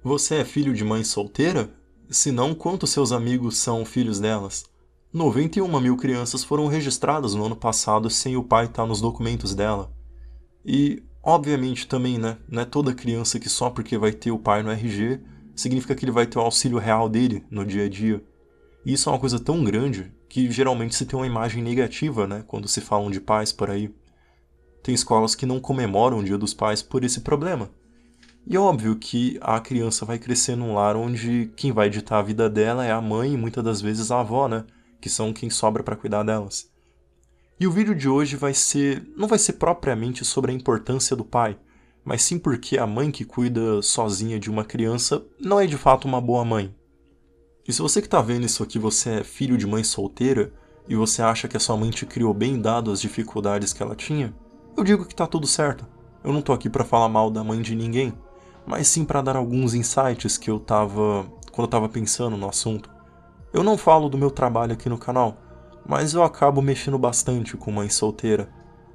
Você é filho de mãe solteira? Se não, quantos seus amigos são filhos delas? 91 mil crianças foram registradas no ano passado sem o pai estar nos documentos dela. E, obviamente, também, né? Não é toda criança que só porque vai ter o pai no RG significa que ele vai ter o auxílio real dele no dia a dia. E isso é uma coisa tão grande que geralmente se tem uma imagem negativa, né? Quando se falam de pais por aí. Tem escolas que não comemoram o Dia dos Pais por esse problema. E é óbvio que a criança vai crescer num lar onde quem vai ditar a vida dela é a mãe e muitas das vezes a avó, né? Que são quem sobra para cuidar delas. E o vídeo de hoje não vai ser propriamente sobre a importância do pai, mas sim porque a mãe que cuida sozinha de uma criança não é de fato uma boa mãe. E se você que está vendo isso aqui, você é filho de mãe solteira e você acha que a sua mãe te criou bem dado as dificuldades que ela tinha, eu digo que tá tudo certo. Eu não tô aqui para falar mal da mãe de ninguém, mas sim para dar alguns insights que quando eu tava pensando no assunto. Eu não falo do meu trabalho aqui no canal, mas eu acabo mexendo bastante com mãe solteira.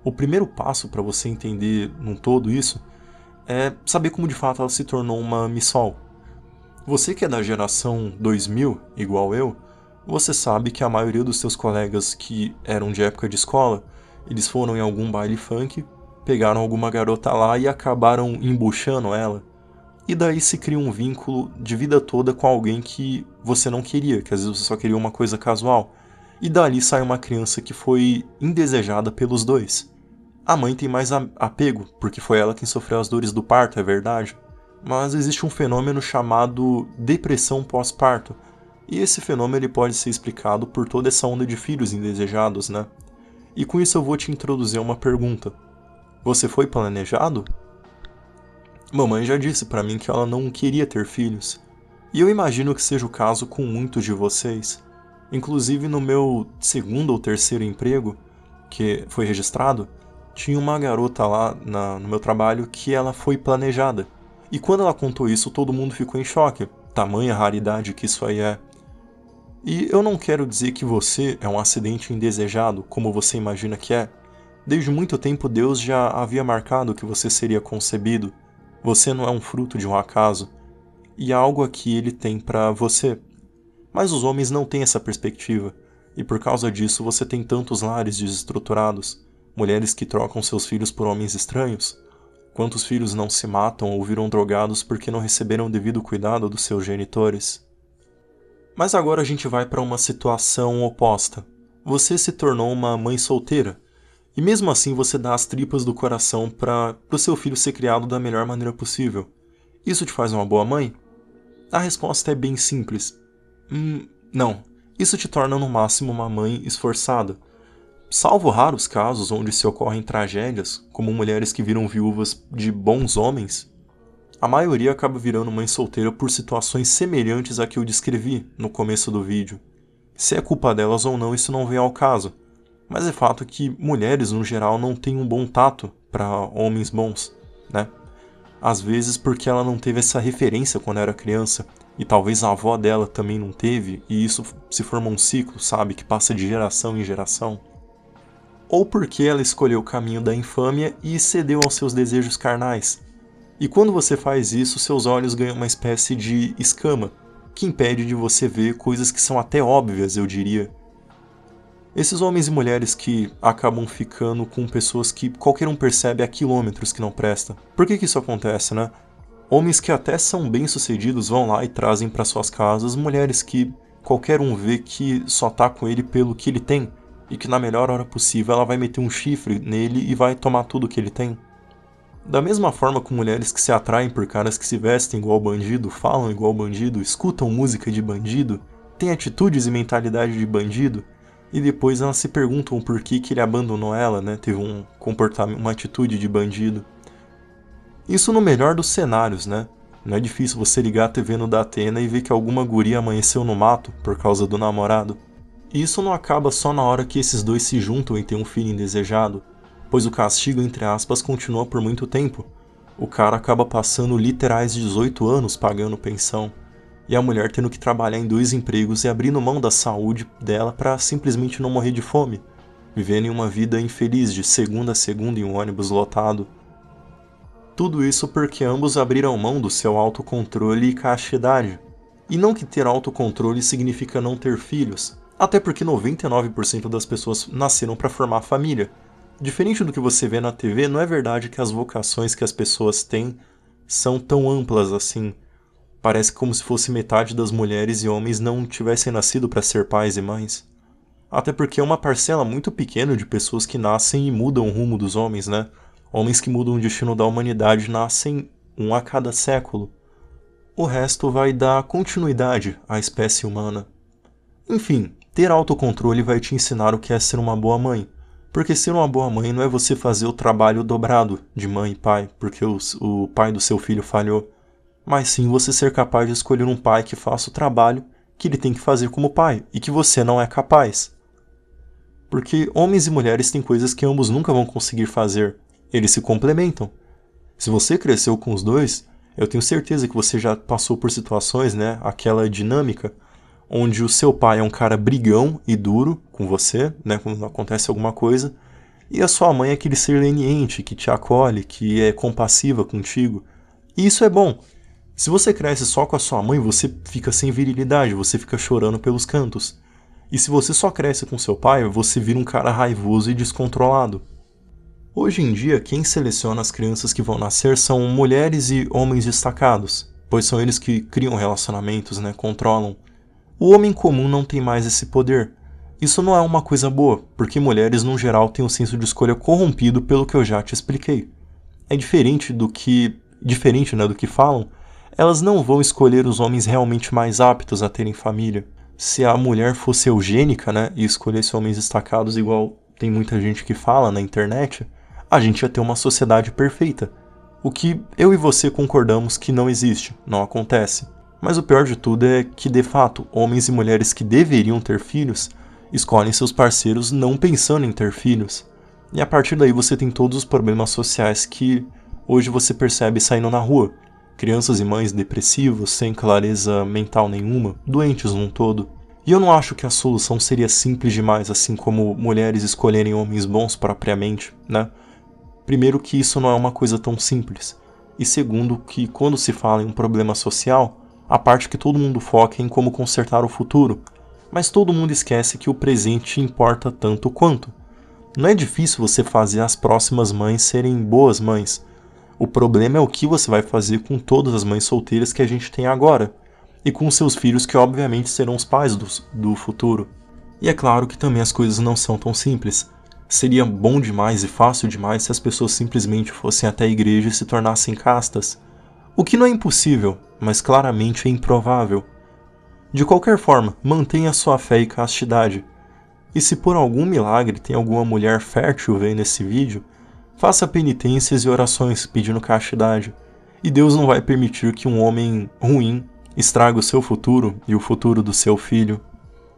O primeiro passo para você entender num todo isso é saber como de fato ela se tornou uma missol. Você que é da geração 2000, igual eu, você sabe que a maioria dos seus colegas que eram de época de escola, eles foram em algum baile funk, pegaram alguma garota lá e acabaram embuchando ela. E daí se cria um vínculo de vida toda com alguém que você não queria, que às vezes você só queria uma coisa casual. E dali sai uma criança que foi indesejada pelos dois. A mãe tem mais apego, porque foi ela quem sofreu as dores do parto, é verdade. Mas existe um fenômeno chamado depressão pós-parto. E esse fenômeno ele pode ser explicado por toda essa onda de filhos indesejados, né? E com isso eu vou te introduzir uma pergunta. Você foi planejado? Mamãe já disse pra mim que ela não queria ter filhos. E eu imagino que seja o caso com muitos de vocês. Inclusive no meu segundo ou terceiro emprego, que foi registrado, tinha uma garota lá no meu trabalho que ela foi planejada. E quando ela contou isso, todo mundo ficou em choque. Tamanha raridade que isso aí é. E eu não quero dizer que você é um acidente indesejado, como você imagina que é. Desde muito tempo Deus já havia marcado que você seria concebido. Você não é um fruto de um acaso. E algo aqui ele tem para você. Mas os homens não têm essa perspectiva. E por causa disso você tem tantos lares desestruturados. Mulheres que trocam seus filhos por homens estranhos. Quantos filhos não se matam ou viram drogados porque não receberam o devido cuidado dos seus genitores? Mas agora a gente vai para uma situação oposta. Você se tornou uma mãe solteira. E mesmo assim você dá as tripas do coração para o seu filho ser criado da melhor maneira possível. Isso te faz uma boa mãe? A resposta é bem simples. Não. Isso te torna no máximo uma mãe esforçada. Salvo raros casos onde se ocorrem tragédias, como mulheres que viram viúvas de bons homens, a maioria acaba virando mãe solteira por situações semelhantes à que eu descrevi no começo do vídeo. Se é culpa delas ou não, isso não vem ao caso. Mas é fato que mulheres, no geral, não têm um bom tato para homens bons, né? Às vezes porque ela não teve essa referência quando era criança, e talvez a avó dela também não teve, e isso se forma um ciclo, sabe, que passa de geração em geração. Ou porque ela escolheu o caminho da infâmia e cedeu aos seus desejos carnais. E quando você faz isso, seus olhos ganham uma espécie de escama, que impede de você ver coisas que são até óbvias, eu diria. Esses homens e mulheres que acabam ficando com pessoas que qualquer um percebe há quilômetros que não prestam. Por que isso acontece, né? Homens que até são bem-sucedidos vão lá e trazem para suas casas mulheres que qualquer um vê que só tá com ele pelo que ele tem, e que na melhor hora possível ela vai meter um chifre nele e vai tomar tudo que ele tem. Da mesma forma com mulheres que se atraem por caras que se vestem igual bandido, falam igual bandido, escutam música de bandido, têm atitudes e mentalidade de bandido, e depois elas se perguntam por que ele abandonou ela, né? Teve um comportamento, uma atitude de bandido. Isso no melhor dos cenários, né? Não é difícil você ligar a TV no Datena e ver que alguma guria amanheceu no mato por causa do namorado. E isso não acaba só na hora que esses dois se juntam e têm um filho indesejado, pois o castigo, entre aspas, continua por muito tempo. O cara acaba passando literais 18 anos pagando pensão, e a mulher tendo que trabalhar em 2 empregos e abrindo mão da saúde dela para simplesmente não morrer de fome, vivendo em uma vida infeliz de segunda a segunda em um ônibus lotado. Tudo isso porque ambos abriram mão do seu autocontrole e castidade. E não que ter autocontrole significa não ter filhos, até porque 99% das pessoas nasceram para formar família. Diferente do que você vê na TV, não é verdade que as vocações que as pessoas têm são tão amplas assim. Parece como se fosse metade das mulheres e homens não tivessem nascido para ser pais e mães. Até porque é uma parcela muito pequena de pessoas que nascem e mudam o rumo dos homens, né? Homens que mudam o destino da humanidade nascem um a cada século. O resto vai dar continuidade à espécie humana. Enfim, ter autocontrole vai te ensinar o que é ser uma boa mãe. Porque ser uma boa mãe não é você fazer o trabalho dobrado de mãe e pai, porque o pai do seu filho falhou. Mas sim você ser capaz de escolher um pai que faça o trabalho que ele tem que fazer como pai e que você não é capaz. Porque homens e mulheres têm coisas que ambos nunca vão conseguir fazer. Eles se complementam. Se você cresceu com os dois, eu tenho certeza que você já passou por situações, né? Aquela dinâmica onde o seu pai é um cara brigão e duro com você, né? Quando acontece alguma coisa. E a sua mãe é aquele ser leniente, que te acolhe, que é compassiva contigo. E isso é bom. Se você cresce só com a sua mãe, você fica sem virilidade, você fica chorando pelos cantos. E se você só cresce com seu pai, você vira um cara raivoso e descontrolado. Hoje em dia, quem seleciona as crianças que vão nascer são mulheres e homens destacados, pois são eles que criam relacionamentos, né, controlam. O homem comum não tem mais esse poder. Isso não é uma coisa boa, porque mulheres no geral têm um senso de escolha corrompido pelo que eu já te expliquei. É diferente, né, do que falam, elas não vão escolher os homens realmente mais aptos a terem família. Se a mulher fosse eugênica, né, e escolhesse homens destacados igual tem muita gente que fala na internet, a gente ia ter uma sociedade perfeita. O que eu e você concordamos que não existe, não acontece. Mas o pior de tudo é que, de fato, homens e mulheres que deveriam ter filhos escolhem seus parceiros não pensando em ter filhos. E a partir daí você tem todos os problemas sociais que hoje você percebe saindo na rua. Crianças e mães depressivos, sem clareza mental nenhuma, doentes num todo. E eu não acho que a solução seria simples demais, assim como mulheres escolherem homens bons propriamente, né? Primeiro que isso não é uma coisa tão simples. E segundo que quando se fala em um problema social, a parte que todo mundo foca é em como consertar o futuro. Mas todo mundo esquece que o presente importa tanto quanto. Não é difícil você fazer as próximas mães serem boas mães. O problema é o que você vai fazer com todas as mães solteiras que a gente tem agora. E com seus filhos que obviamente serão os pais do futuro. E é claro que também as coisas não são tão simples. Seria bom demais e fácil demais se as pessoas simplesmente fossem até a igreja e se tornassem castas. O que não é impossível, mas claramente é improvável. De qualquer forma, mantenha sua fé e castidade. E se por algum milagre tem alguma mulher fértil vendo esse vídeo, faça penitências e orações pedindo castidade. E Deus não vai permitir que um homem ruim estrague o seu futuro e o futuro do seu filho.